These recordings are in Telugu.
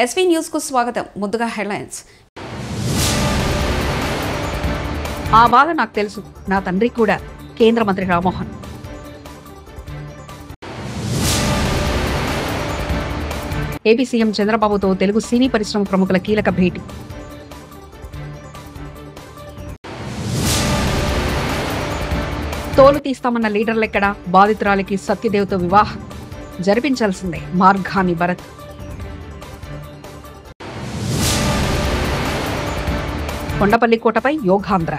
ఎస్వీ న్యూస్ కు స్వాగతం. ముందుగా హెడ్లైన్స్. ఆ బాధ నాకు తెలుసు, నా తండ్రి కూడా. కేంద్ర మంత్రి రామ్మోహన్. ఏపీ సీఎం చంద్రబాబుతో తెలుగు సినీ పరిశ్రమ ప్రముఖుల కీలక భేటీ. తోలు తీస్తామన్న లీడర్లెక్కడా? బాధితురాలికి సత్యదేవ్తో వివాహం జరిపించాల్సిందే మార్గాని భరత్. కొండపల్లి కోటపై యోగాంధ్ర.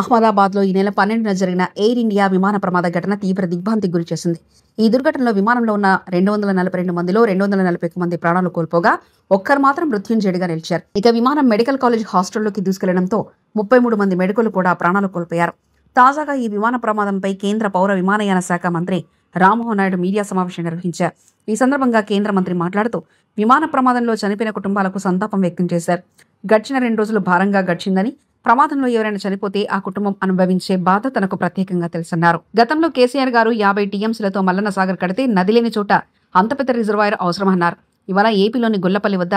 అహ్మదాబాద్లో ఈ నెల 12న జరిగిన ఎయిర్ ఇండియా విమాన ప్రమాద ఘటన తీవ్ర దిగ్భ్రాంతికి గురిచేసింది. ఈ దుర్ఘటనలో విమానంలో ఉన్న 242 మందిలో 241 మంది ప్రాణాలు కోల్పోగా ఒక్కరు మాత్రం మృత్యుంజయుడిగా నిలిచారు. ఇక విమానం మెడికల్ కాలేజ్ హాస్టల్లోకి దూసుకెళ్లడంతో 33 మంది మెడికల్ కూడా ప్రాణాలు కోల్పోయారు. తాజాగా ఈ విమాన ప్రమాదంపై కేంద్ర పౌర విమానయాన శాఖ మంత్రి రామ్మోహన్ నాయుడు మీడియా సమావేశం నిర్వహించారు. ఈ సందర్భంగా కేంద్ర మంత్రి మాట్లాడుతూ విమాన ప్రమాదంలో చనిపోయిన కుటుంబాలకు సంతాపం వ్యక్తం చేశారు. గడిచిన 2 రోజులు భారంగా గడిచిందని, ప్రమాదంలో ఎవరైనా చనిపోతే ఆ కుటుంబం అనుభవించే బాధ తనకు ప్రత్యేకంగా తెలుసన్నారు. గతంలో కేసీఆర్ గారు 50 టీఎంసీలతో మల్లన్న సాగర్ కడితే నది లేని చోట అంత పెద్ద రిజర్వాయర్ అవసరమన్నారు. ఇవాళ ఏపీలోని గొల్లపల్లి వద్ద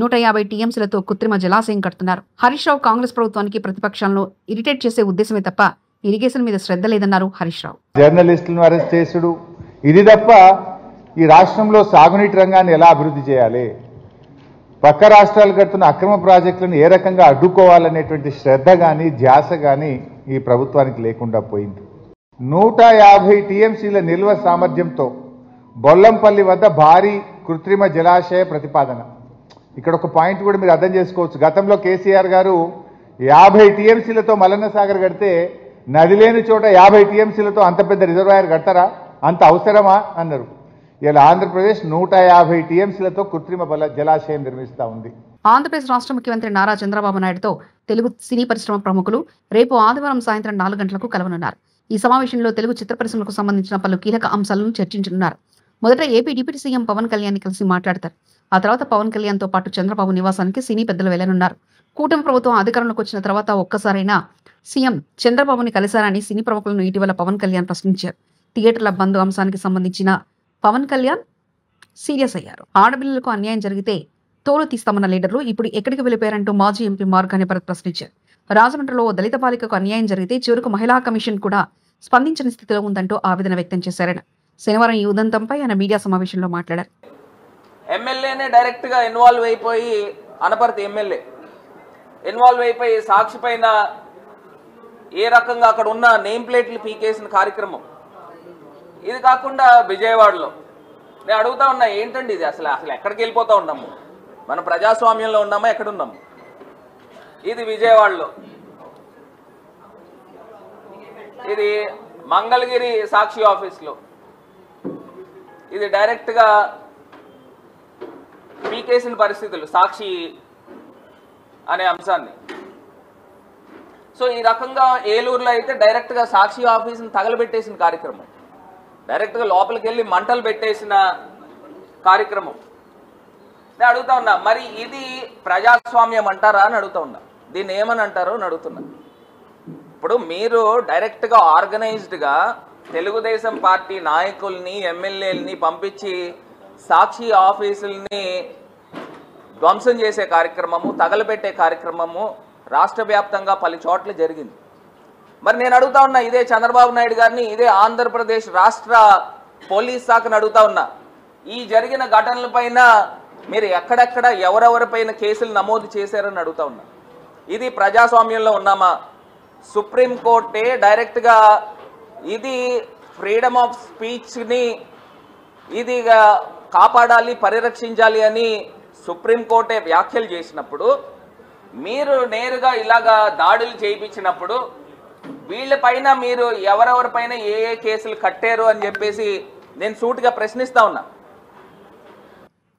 150 టీఎంసీలతో కృత్రిమ జలాశయం కడుతున్నారు. హరీష్ రావు కాంగ్రెస్ ప్రభుత్వానికి ప్రతిపక్షాలను ఇరిటేట్ చేసే ఉద్దేశమే తప్ప ఇరిగేషన్ మీద శ్రద్ధ లేదన్నారు హరీష్ రావు. జర్నలిస్టులను అరెస్ట్ చేసుడు ఇది తప్ప ఈ రాష్ట్రంలో సాగునీటి రంగాన్ని ఎలా అభివృద్ధి చేయాలి, పక్క రాష్ట్రాలు కడుతున్న అక్రమ ప్రాజెక్టులను ఏ రకంగా అడ్డుకోవాలనేటువంటి శ్రద్ధ కానీ ధ్యాస కానీ ఈ ప్రభుత్వానికి లేకుండా పోయింది. 150 టీఎంసీల నిల్వ సామర్థ్యంతో బొల్లంపల్లి వద్ద భారీ కృత్రిమ జలాశయ ప్రతిపాదన. ఇక్కడ ఒక పాయింట్ కూడా మీరు అర్థం చేసుకోవచ్చు. గతంలో కేసీఆర్ గారు 50 టీఎంసీలతో మల్లన్న సాగర్ కడితే నది లేని చోట 50 టీఎంసీలతో అంత పెద్ద రిజర్వాయర్ కడతారా, అంత అవసరమా అన్నారు. ఇలా ఆంధ్రప్రదేశ్ 150 టీఎంసీలతో కృత్రిమ జలాశయం నిర్మిస్తా ఉంది. ఆంధ్రప్రదేశ్ రాష్ట్ర ముఖ్యమంత్రి నారా చంద్రబాబు నాయుడుతో తెలుగు సినీ పరిశ్రమ ప్రముఖులు రేపు ఆదివారం సాయంత్రం 4 గంటలకు కలవనున్నారు. ఈ సమావేశంలో తెలుగు చిత్ర పరిశ్రమకు సంబంధించిన పలు కీలక అంశాలను చర్చించనున్నారు. మొదట AP deputy CM Pawan Kalyan కలిసి మాట్లాడతారు. ఆ తర్వాత పవన్ కళ్యాణ్ తో పాటు చంద్రబాబు నివాసానికి సినీ పెద్దలు వెళ్లనున్నారు. కూటమి ప్రభుత్వం అధికారంలోకి వచ్చిన తర్వాత ఒక్కసారైనా సీఎం చంద్రబాబుని కలిశారని సినీ ప్రముఖులను ఇటీవల పవన్ కళ్యాణ్ ప్రశ్నించారు. థియేటర్ల బంద్ అంశానికి సంబంధించిన పవన్ కళ్యాణ్ సీరియస్ అయ్యారు. ఆడపిల్లలకు అన్యాయం జరిగితే తోలు తీస్తామన్న లీడర్లు ఇప్పుడు ఎక్కడికి వెళ్ళిపోయారంటూ మాజీ ఎంపీ మార్గాని భరత్ ప్రశ్నించారు. రాజమండ్రిలో దళిత బాలికకు అన్యాయం జరిగితే చివరకు మహిళా కమిషన్ కూడా స్పందించని స్థితిలో ఉందంటూ ఆవేదన వ్యక్తం చేశారని శనివారం ఈ ఉదంతంపై ఆయన మీడియా సమావేశంలో మాట్లాడారు. ఎమ్మెల్యేనే డైరెక్ట్ గా ఇన్వాల్వ్ అయిపోయి, అనపర్తి ఎమ్మెల్యే ఇన్వాల్వ్ అయిపోయి సాక్షి పైన ఏ రకంగా అక్కడ ఉన్న నేమ్ ప్లేట్లు పీకేసిన కార్యక్రమం. ఇది కాకుండా విజయవాడలో నేను అడుగుతా ఉన్నా, ఏంటండి ఇది అసలు ఎక్కడికి వెళ్ళిపోతా ఉన్నాము? మనం ప్రజాస్వామ్యంలో ఉన్నామా, ఎక్కడున్నాము? ఇది విజయవాడలో, ఇది మంగళగిరి సాక్షి ఆఫీస్లో, ఇది డైరెక్ట్గా పీకేసిన పరిస్థితులు సాక్షి అనే అంశాన్ని. సో ఈ రకంగా ఏలూరులో అయితే డైరెక్ట్గా సాక్షి ఆఫీస్ని తగలబెట్టేసిన కార్యక్రమం, డైరెక్ట్గా లోపలికి వెళ్ళి మంటలు పెట్టేసిన కార్యక్రమం. నేను అడుగుతా ఉన్నా, మరి ఇది ప్రజాస్వామ్యం అంటారా అని అడుగుతా ఉన్నా. దీన్ని ఏమని అంటారో అని అడుగుతున్నా. ఇప్పుడు మీరు డైరెక్ట్గా ఆర్గనైజ్డ్గా తెలుగుదేశం పార్టీ నాయకుల్ని ఎమ్మెల్యేలని పంపించి సాక్షి ఆఫీసుల్ని ధ్వంసం చేసే కార్యక్రమము, తగలబెట్టే కార్యక్రమము రాష్ట్ర వ్యాప్తంగా పలు చోట్ల జరిగింది. మరి నేను అడుగుతా ఉన్నా, ఇదే చంద్రబాబు నాయుడు గారిని, ఇదే ఆంధ్రప్రదేశ్ రాష్ట్ర పోలీస్ శాఖను అడుగుతా ఉన్నా, ఈ జరిగిన ఘటనలపైన మీరు ఎక్కడెక్కడ ఎవరెవరిపైన కేసులు నమోదు చేశారని అడుగుతా ఉన్నా. ఇది ప్రజాస్వామ్యంలో ఉన్నామా? సుప్రీంకోర్టే డైరెక్ట్గా ఇది ఫ్రీడమ్ ఆఫ్ స్పీచ్ని ఇది కాపాడాలి, పరిరక్షించాలి అని సుప్రీంకోర్టే వ్యాఖ్యలు చేసినప్పుడు, మీరు నేరుగా ఇలాగా దాడులు చేయించినప్పుడు వీళ్ళపైన మీరు ఎవరెవరిపైన ఏ ఏ కేసులు కట్టారు అని చెప్పేసి నేను సూటిగా ప్రశ్నిస్తా ఉన్నా.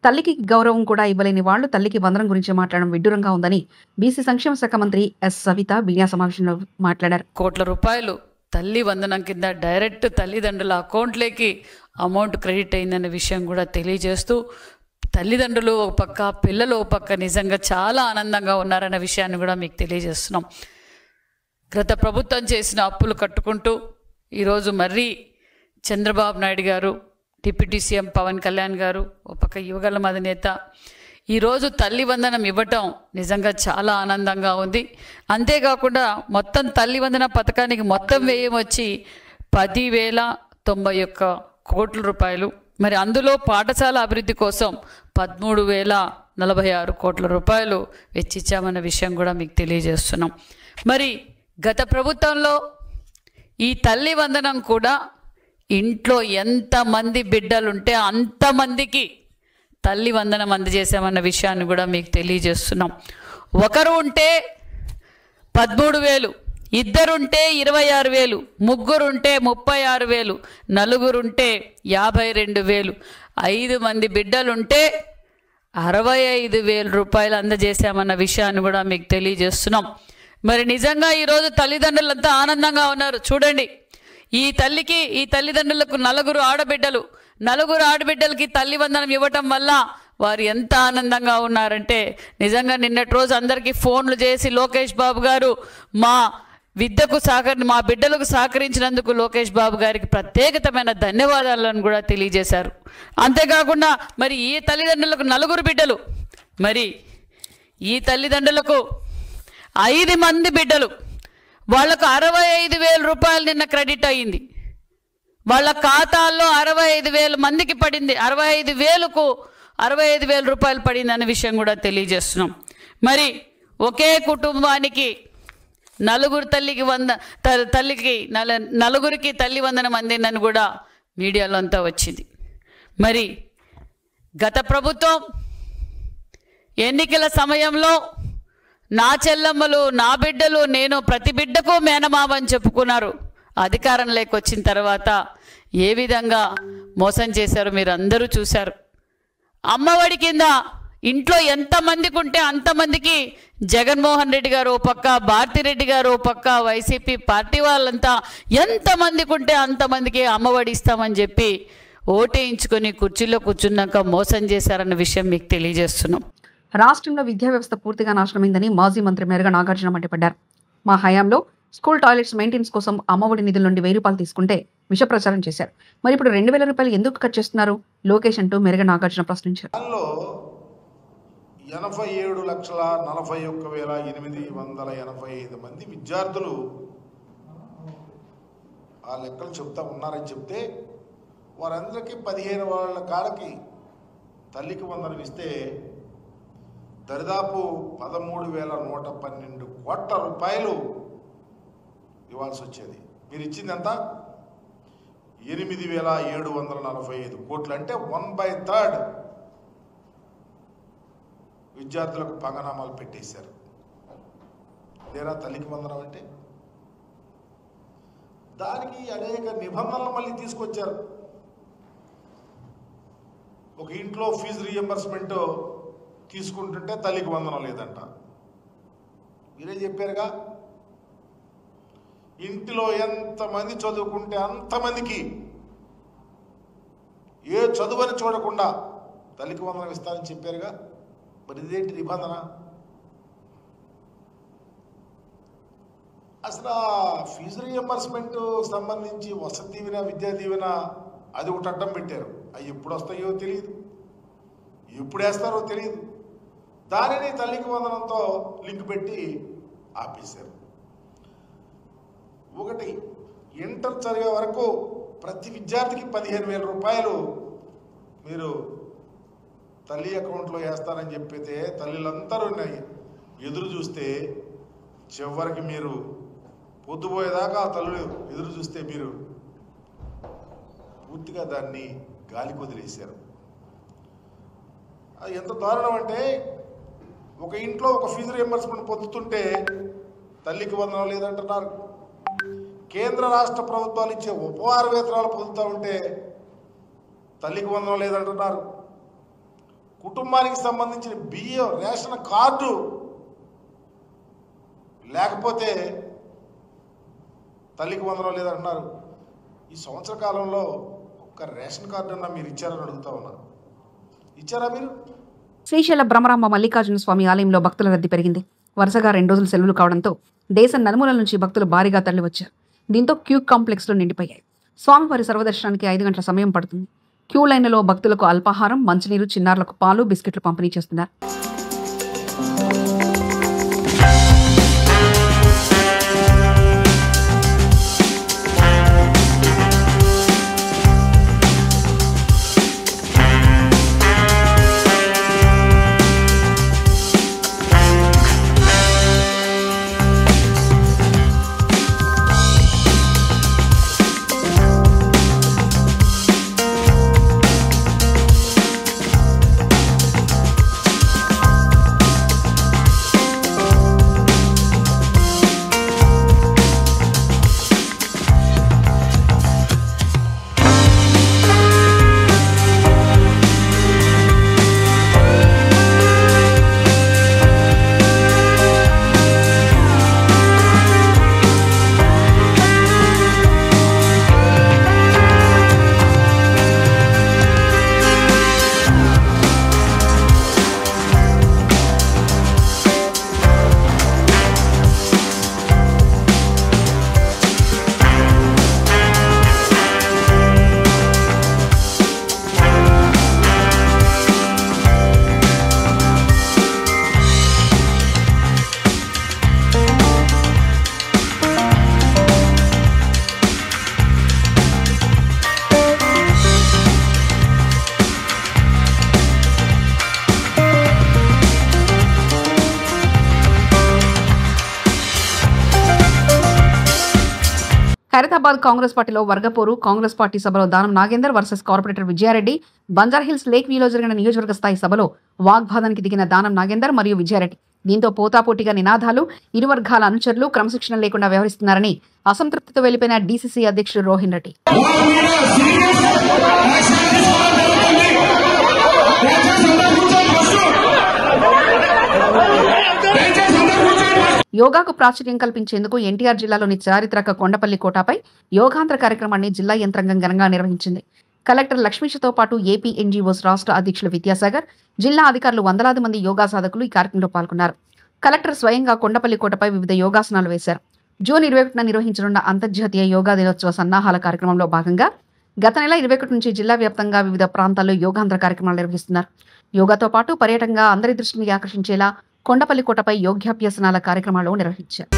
తల్లికి గౌరవం కూడా ఇవ్వలేని వాళ్లు తల్లికి వందనం గురించి మాట్లాడడం విడ్డూరంగా ఉందని బీసీ సంక్షేమ శాఖ మంత్రి ఎస్ సవిత మీడియా సమావేశంలో మాట్లాడారు. కోట్ల రూపాయలు తల్లి వందనం కింద డైరెక్ట్ తల్లిదండ్రుల అకౌంట్లోకి అమౌంట్ క్రెడిట్ అయిందనే విషయం కూడా తెలియజేస్తూ, తల్లిదండ్రులు ఒక పక్క, పిల్లలు ఒక పక్క నిజంగా చాలా ఆనందంగా ఉన్నారన్న విషయాన్ని కూడా మీకు తెలియజేస్తున్నాం. గత ప్రభుత్వం చేసిన అప్పులు కట్టుకుంటూ ఈరోజు మరీ చంద్రబాబు నాయుడు గారు డిప్యూటీ సీఎం పవన్ కళ్యాణ్ గారు, ఒక పక్క యువగళం అధినేత, ఈరోజు తల్లి వందనం ఇవ్వటం నిజంగా చాలా ఆనందంగా ఉంది. అంతేకాకుండా మొత్తం తల్లి వందన పథకానికి మొత్తం వ్యయం వచ్చి 10,091 కోట్ల రూపాయలు. మరి అందులో పాఠశాల అభివృద్ధి కోసం 13,046 కోట్ల రూపాయలు వెచ్చించామన్న విషయం కూడా మీకు తెలియజేస్తున్నాం. మరి గత ప్రభుత్వంలో ఈ తల్లి వందనం కూడా ఇంట్లో ఎంతమంది బిడ్డలుంటే అంతమందికి తల్లి వందనం అందజేసామన్న విషయాన్ని కూడా మీకు తెలియజేస్తున్నాం. ఒకరు ఉంటే 13,000, ఇద్దరుంటే 26,000, ముగ్గురుంటే 36,000, నలుగురుంటే 52,000, 5 మంది బిడ్డలుంటే 65,000 రూపాయలు అందజేశామన్న విషయాన్ని కూడా మీకు తెలియజేస్తున్నాం. మరి నిజంగా ఈరోజు తల్లిదండ్రులంతా ఆనందంగా ఉన్నారు. చూడండి, ఈ తల్లిదండ్రులకు 4 ఆడబిడ్డలు, 4 ఆడబిడ్డలకి తల్లి వందనం ఇవ్వటం వల్ల వారు ఎంత ఆనందంగా ఉన్నారంటే నిజంగా నిన్నటి రోజు అందరికీ ఫోన్లు చేసి లోకేష్ బాబు గారు మా బిడ్డలకు సహకరించినందుకు లోకేష్ బాబు గారికి ప్రత్యేకమైన ధన్యవాదాలను కూడా తెలియజేశారు. అంతేకాకుండా మరి ఈ తల్లిదండ్రులకు 4 బిడ్డలు, మరి ఈ తల్లిదండ్రులకు 5 మంది బిడ్డలు, వాళ్లకు 65,000 రూపాయలు నిన్న క్రెడిట్ అయ్యింది. వాళ్ళ ఖాతాల్లో 65,000 మందికి పడింది. 65,000 రూపాయలు పడింది అనే విషయం కూడా తెలియజేస్తున్నాం. మరి ఒకే కుటుంబానికి 4 నలుగురికి తల్లి వందనం అందిందని కూడా మీడియాలో అంతా వచ్చింది. మరి గత ప్రభుత్వం ఎన్నికల సమయంలో నా చెల్లమ్మలు, నా బిడ్డలు, నేను ప్రతి బిడ్డకు మేనమావని చెప్పుకున్నారు. అధికారంలోకి వచ్చిన తర్వాత ఏ విధంగా మోసం చేశారో మీరు అందరూ చూశారు. అమ్మఒడి కింద ఇంట్లో ఎంతమందికి ఉంటే అంతమందికి జగన్మోహన్ రెడ్డి గారు ఓ పక్క, భారతిరెడ్డి గారు ఓ పక్క, వైసీపీ పార్టీ వాళ్ళంతా ఎంతమందికి ఉంటే అంతమందికి అమ్మఒడి ఇస్తామని చెప్పి ఓటేయించుకొని కుర్చీలో కూర్చున్నాక మోసం చేశారన్న విషయం మీకు తెలియజేస్తున్నాం. రాష్ట్రంలో విద్యా వ్యవస్థ పూర్తిగా నాశనమైందని మాజీ మంత్రి మేరగా నాగార్జున మండిపడ్డారు. మా హయాంలో స్కూల్ టాయిలెట్స్ మెయింటెనెన్స్ కోసం అమ్మఒడి నిధుల నుండి 1,000 రూపాయలు తీసుకుంటే విష ప్రచారం చేశారు. మరి ఇప్పుడు 2,000 రూపాయలు ఎందుకు కట్ చేస్తున్నారు లోకేష్ అంటూ మేరగా నాగార్జున ప్రశ్నించారు. 87,41,885 మంది విద్యార్థులు ఆ లెక్కలు చెప్తా ఉన్నారని చెప్తే వారందరికీ 15 వాళ్ళ కాడకి తల్లికి వందనం ఇస్తే దరిదాపు 13,112 కోట్ల రూపాయలు ఇవ్వాల్సి వచ్చేది. మీరు ఇచ్చింది ఎంత? 8,745 కోట్లు. అంటే 1/3 విద్యార్థులకు పంగనామాలు పెట్టేశారు. లేరా తల్లికి వందనం అంటే? దానికి అనేక నిబంధనలు మళ్ళీ తీసుకొచ్చారు. ఒక ఇంట్లో ఫీజు రీఎంబర్స్మెంట్ తీసుకుంటుంటే తల్లికి వందనం లేదంట. మీరే చెప్పారుగా, ఇంటిలో ఎంతమంది చదువుకుంటే అంతమందికి ఏ చదువుని చూడకుండా తల్లికి వందనం ఇస్తారని చెప్పారుగా. మరి ఇదేంటి నిబంధన? అసలు ఫీజు రీఎంబర్స్మెంట్ సంబంధించి వసతి దీవెన, విద్యా దీవెన అది ఒకటి అడ్డం పెట్టారు. అవి ఎప్పుడు వస్తాయో తెలియదు, ఎప్పుడు వేస్తారో తెలియదు. దానిని తల్లికి వందనంతో లింక్ పెట్టి ఆపేశారు. ఒకటి, ఇంటర్ చదివే వరకు ప్రతి విద్యార్థికి 15,000 రూపాయలు మీరు తల్లి అకౌంట్లో వేస్తారని చెప్పితే తల్లిలందరూ ఎదురు చూస్తే చివరికి మీరు పొద్దుపోయేదాకా ఆ తల్లులు ఎదురు చూస్తే మీరు పూర్తిగా దాన్ని గాలికి వదిలేశారు. అది ఎంత దారుణం అంటే, ఒక ఇంట్లో ఒక ఫీజు రియంబర్స్మెంట్ పొందుతుంటే తల్లికి వందనం లేదంటున్నారు. కేంద్ర రాష్ట్ర ప్రభుత్వాలు ఇచ్చే ఉపహార వేతనాలు పొందుతూ ఉంటే తల్లికి వందనం లేదంటున్నారు. కుటుంబానికి సంబంధించిన బియ్యం, రేషన్ కార్డు లేకపోతే తల్లికి వందనం లేదంటున్నారు. ఈ సంవత్సర కాలంలో ఒక్క రేషన్ కార్డు అన్నా మీరు ఇచ్చారని అడుగుతా ఉన్నా. ఇచ్చారా మీరు? శ్రీశైల బ్రహ్మరాంబ మల్లికార్జున స్వామి ఆలయంలో భక్తుల రద్దీ పెరిగింది. వరుసగా 2 రోజులు సెలవులు కావడంతో దేశం నలుమూలల నుంచి భక్తులు భారీగా తరలి వచ్చారు. దీంతో క్యూ కాంప్లెక్స్లో నిండిపోయాయి. స్వామివారి సర్వదర్శనానికి 5 గంటల సమయం పడుతుంది. క్యూ లైన్లలో భక్తులకు అల్పాహారం, మంచినీరు, చిన్నారులకు పాలు, బిస్కెట్లు పంపిణీ చేస్తున్నారు. ఖైరతాబాద్ కాంగ్రెస్ పార్టీలో వర్గపోరు. కాంగ్రెస్ పార్టీ సభలో Danam Nagender versus corporator Vijaya Reddy. Banjara Hills lake వ్యూలో జరిగిన నియోజకవర్గ స్థాయి సభలో వాగ్వాదానికి దిగిన దానం నాగేందర్ మరియు విజయారెడ్డి. దీంతో పోటాపోటీగా నినాదాలు. ఇరు వర్గాల అనుచరులు క్రమశిక్షణ లేకుండా వ్యవహరిస్తున్నారని అసంతృప్తితో వెళ్లిపోయిన డీసీసీ అధ్యక్షుడు రోహిన్ రెడ్డి. యోగాకు ప్రాచుర్యం కల్పించేందుకు ఎన్టీఆర్ జిల్లాలోని చారిత్రక కొండపల్లి కోటపై యోగాంధ్ర కార్యక్రమాన్ని జిల్లా యంత్రాంగం ఘనంగా నిర్వహించింది. కలెక్టర్ లక్ష్మీషతో పాటు ఏపీ ఎన్జీఓస్ రాష్ట్ర అధ్యక్షులు విద్యాసాగర్, జిల్లా అధికారులు వందలాది మంది యోగా సాధకులు ఈ కార్యక్రమంలో పాల్గొన్నారు. కలెక్టర్ స్వయంగా కొండపల్లి కోటపై వివిధ యోగాసనాలు వేశారు. జూన్ 21న నిర్వహించనున్న అంతర్జాతీయ యోగా దినోత్సవ సన్నాహాల కార్యక్రమంలో భాగంగా గత నెల 21 నుంచి జిల్లా వ్యాప్తంగా వివిధ ప్రాంతాల్లో యోగాంధ్ర కార్యక్రమాలు నిర్వహిస్తున్నారు. యోగాతో పాటు పర్యటనగా అందరి దృష్టిని ఆకర్షించేలా కొండపల్లి కోటపై యోగాభ్యసనాల కార్యక్రమాలు నిర్వహించారు.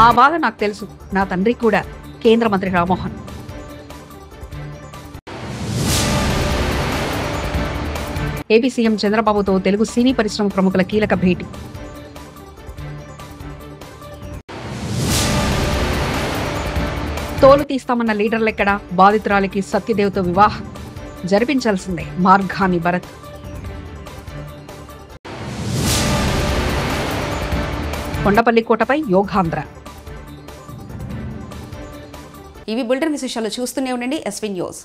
ఆ బాధ నాకు తెలుసు, నా తండ్రి కూడా. కేంద్ర మంత్రి రామ్మోహన్. ఏపీ సీఎం చంద్రబాబుతో తెలుగు సినీ పరిశ్రమ ప్రముఖుల కీలక భేటీ. తోలు తీస్తామన్న లీడర్లెక్కడా? బాధితురాలికి సత్యదేవ్తో వివాహం జరిపించాల్సిందే మార్గాని భరత్. కొండపల్లి కోటపై యోగాంధ్ర. ఇవి బులెటిన్ విశేషాలు. చూస్తూనే ఉండండి ఎస్వీ న్యూస్.